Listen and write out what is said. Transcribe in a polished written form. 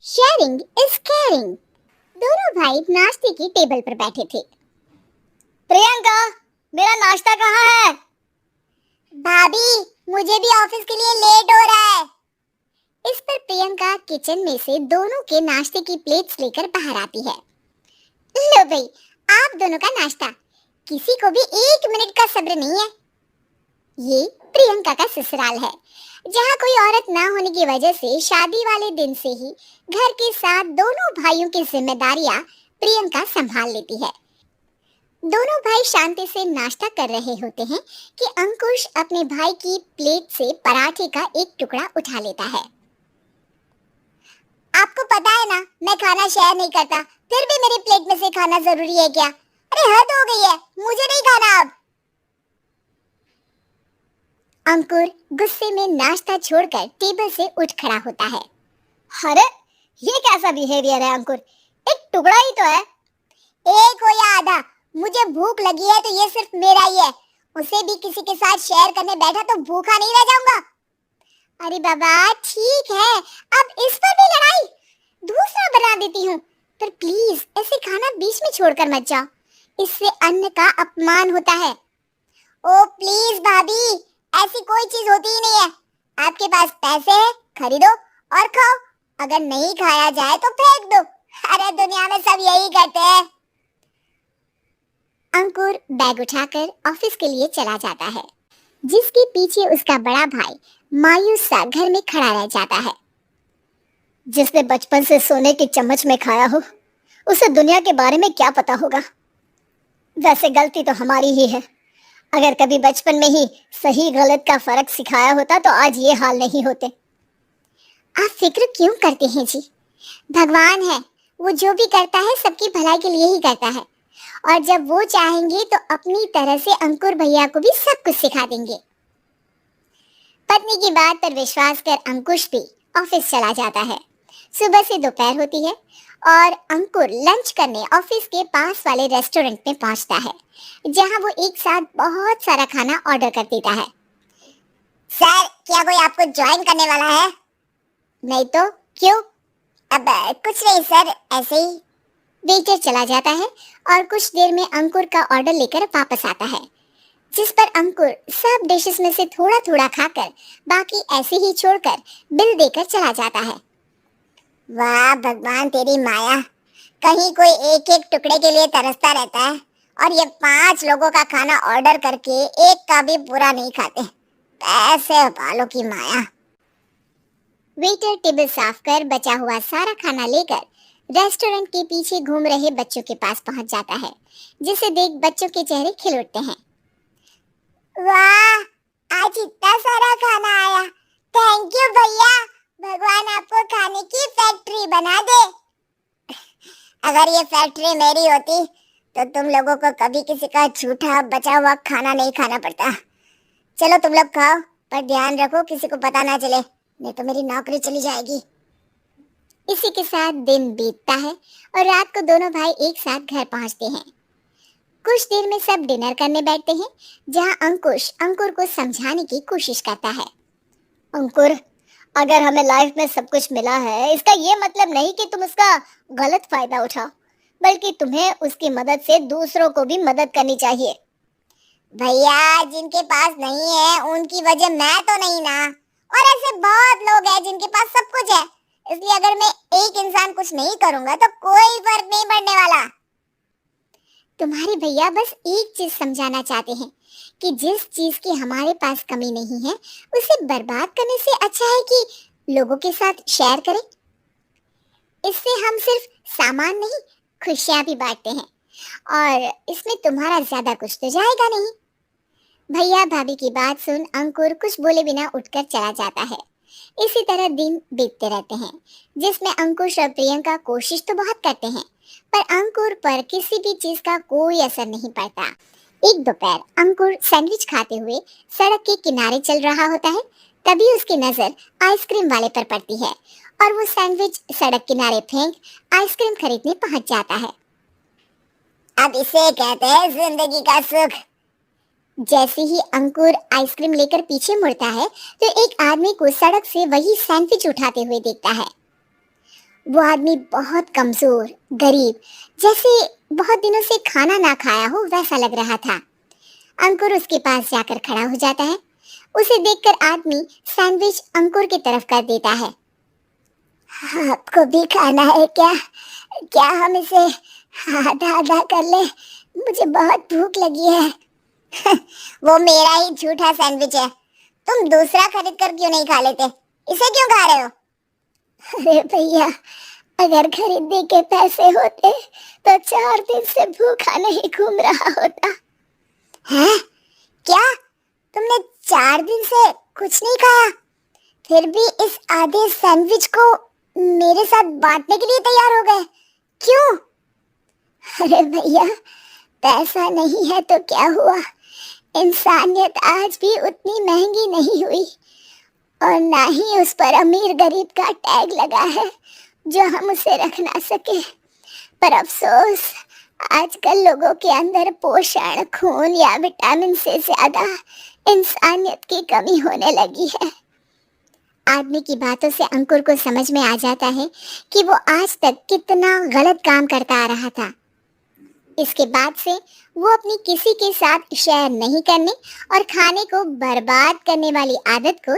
Sharing is caring. दोनों भाई नाश्ते की टेबल पर बैठे थे। प्रियंका, मेरा नाश्ता कहाँ है? भाभी, मुझे भी ऑफिस के लिए लेट हो रहा है। इस पर प्रियंका किचन में से दोनों के नाश्ते की प्लेट्स लेकर बाहर आती है। लो भाई, आप दोनों का नाश्ता। किसी को भी 1 मिनट का सब्र नहीं है। ये प्रियंका का ससुराल है, जहाँ कोई औरत ना होने की वजह से शादी वाले दिन से ही घर के साथ दोनों भाइयों की जिम्मेदारियां प्रियंका संभाल लेती है। दोनों भाई शांति से नाश्ता कर रहे होते हैं कि अंकुश अपने भाई की प्लेट से पराठे का एक टुकड़ा उठा लेता है। आपको पता है ना, मैं खाना शेयर नहीं करता, फिर भी मेरी प्लेट में से खाना जरूरी है क्या? अरे हद हो गई है, मुझे नहीं खाना अब। अंकुर गुस्से में नाश्ता छोड़कर टेबल से उठ खड़ा होता है। अरे ये कैसा बिहेवियर है अंकुर, एक टुकड़ा ही तो है। एक हो या आधा, मुझे भूख लगी है तो ये सिर्फ मेरा ही है। उसे भी किसी के साथ शेयर करने बैठा तो भूखा नहीं रह जाऊंगा। अरे बाबा ठीक है, अब इस पर भी लड़ाई। दूसरा बना देती हूँ, पर प्लीज ऐसे खाना बीच में छोड़कर मत जाओ, इससे अन्न का अपमान होता है। ओ प्लीज भाभी, ऐसी कोई चीज होती ही नहीं है। आपके पास पैसे हैं, खरीदो और खाओ, अगर नहीं खाया जाए तो फेंक दो। अरे दुनिया में सब यही करते हैं। अंकुर बैग उठाकर ऑफिस के लिए चला जाता है, जिसके पीछे उसका बड़ा भाई मायूस सा घर में खड़ा रह जाता है। जिसने बचपन से सोने की चम्मच में खाया हो, उसे दुनिया के बारे में क्या पता होगा। वैसे गलती तो हमारी ही है। अगर कभी बचपन में ही सही गलत का फर्क सिखाया होता तो आज ये हाल नहीं होते। आप फिक्र क्यों करते हैं जी? भगवान है, वो जो भी करता है सबकी भलाई के लिए ही करता है, और जब वो चाहेंगे तो अपनी तरह से अंकुर भैया को भी सब कुछ सिखा देंगे। पत्नी की बात पर विश्वास कर अंकुश भी ऑफिस चला जाता है। सुबह से दोपहर होती है और अंकुर लंच करने ऑफिस के पास वाले रेस्टोरेंट में पहुंचता है, जहां वो एक साथ बहुत सारा खाना ऑर्डर कर देता है। सर, क्या कोई आपको ज्वाइन करने वाला है? नहीं तो क्यों? अब कुछ नहीं सर, ऐसे ही। वेटर चला जाता है और कुछ देर में अंकुर का ऑर्डर लेकर वापस आता है, जिस पर अंकुर सब डिशेस में से थोड़ा थोड़ा खाकर बाकी ऐसे ही छोड़कर बिल देकर चला जाता है। वाह भगवान तेरी माया, कहीं कोई एक एक टुकड़े के लिए तरसता रहता है और ये 5 लोगों का खाना ऑर्डर करके एक का भी पूरा नहीं खाते। पैसे वालों की माया। वेटर टेबल साफ कर बचा हुआ सारा खाना लेकर रेस्टोरेंट के पीछे घूम रहे बच्चों के पास पहुंच जाता है, जिसे देख बच्चों के चेहरे खिल उठते हैं। वाह, आज इतना सारा खाना आया, थैंक यू भैया, भगवान आपको खाने की फैक्ट्री बना दे। अगर ये फैक्ट्री मेरी होती तो तुम लोगों को कभी किसी का झूठा बचा हुआ खाना नहीं खाना पड़ता। चलो तुम लोग खाओ, पर ध्यान रखो किसी को पता ना चले, नहीं तो मेरी नौकरी चली जाएगी। इसी के साथ दिन बीतता है और रात को दोनों भाई एक साथ घर पहुंचते हैं। कुछ देर में सब डिनर करने बैठते हैं, जहां अंकुश अंकुर को समझाने की कोशिश करता है। अंकुर, अगर हमें लाइफ में सब कुछ मिला है, इसका ये मतलब नहीं कि तुम उसका गलत फायदा उठाओ, बल्कि तुम्हें उसकी मदद से दूसरों को भी मदद करनी चाहिए। भैया, जिनके पास नहीं है उनकी वजह मैं तो नहीं ना, और ऐसे बहुत लोग हैं जिनके पास सब कुछ है, इसलिए अगर मैं एक इंसान कुछ नहीं करूंगा तो कोई फर्क नहीं पड़ने वाला। तुम्हारे भैया बस एक चीज समझाना चाहते हैं कि जिस चीज की हमारे पास कमी नहीं है, उसे बर्बाद करने से अच्छा है कि लोगों के साथ शेयर करें। इससे हम सिर्फ सामान नहीं, खुशियां भी बांटते हैं, और इसमें तुम्हारा ज्यादा कुछ तो जाएगा नहीं। भैया भाभी की बात सुन अंकुर कुछ बोले बिना उठकर चला जाता है। इसी तरह दिन बीतते रहते हैं, जिसमें अंकुश और प्रियंका कोशिश तो बहुत करते हैं, पर अंकुर पर किसी भी चीज का कोई असर नहीं पड़ता। एक दोपहर अंकुर सैंडविच खाते हुए सड़क के किनारे चल रहा होता है, तभी उसकी नजर आइसक्रीम वाले पर पड़ती है और वो सैंडविच सड़क किनारे फेंक आइसक्रीम खरीदने पहुंच जाता है। अब इसे कहते हैं जिंदगी का सुख। जैसे ही अंकुर आइसक्रीम लेकर पीछे मुड़ता है तो एक आदमी को सड़क से वही सैंडविच उठाते हुए देखता है। वो आदमी बहुत कमजोर, गरीब, जैसे बहुत दिनों से खाना ना खाया हो वैसा लग रहा था। अंकुर उसके पास जाकर खड़ा हो जाता है। उसे देखकर आदमी सैंडविच अंकुर की तरफ कर देता है। आपको भी खाना है क्या? क्या हम इसे आधा आधा कर ले? मुझे बहुत भूख लगी है। वो मेरा ही झूठा सैंडविच है। तुम दूसरा खरीद कर क्यों नहीं खा लेते? इसे क्यों खा रहे हो? अरे भैया, अगर खरीदने के पैसे होते तो 4 दिन से भूखा नहीं घूम रहा होता। हैं? क्या? तुमने 4 दिन से कुछ नहीं खाया, फिर भी इस आधे सैंडविच को मेरे साथ बांटने के लिए तैयार हो गए? क्यों? अरे भैया, पैसा नहीं है तो क्या हुआ? इंसानियत आज भी उतनी महंगी नहीं हुई, और ना ही उस पर अमीर गरीब का टैग लगा है जो हम उसे रख ना सके। पर अफसोस, आजकल लोगों के अंदर पोषण, खून या विटामिन से ज्यादा इंसानियत की कमी होने लगी है। आदमी की बातों से अंकुर को समझ में आ जाता है कि वो आज तक कितना गलत काम करता आ रहा था। इसके बाद से वो अपनी किसी के साथ शेयर नहीं करने और खाने को बर्बाद करने वाली आदत को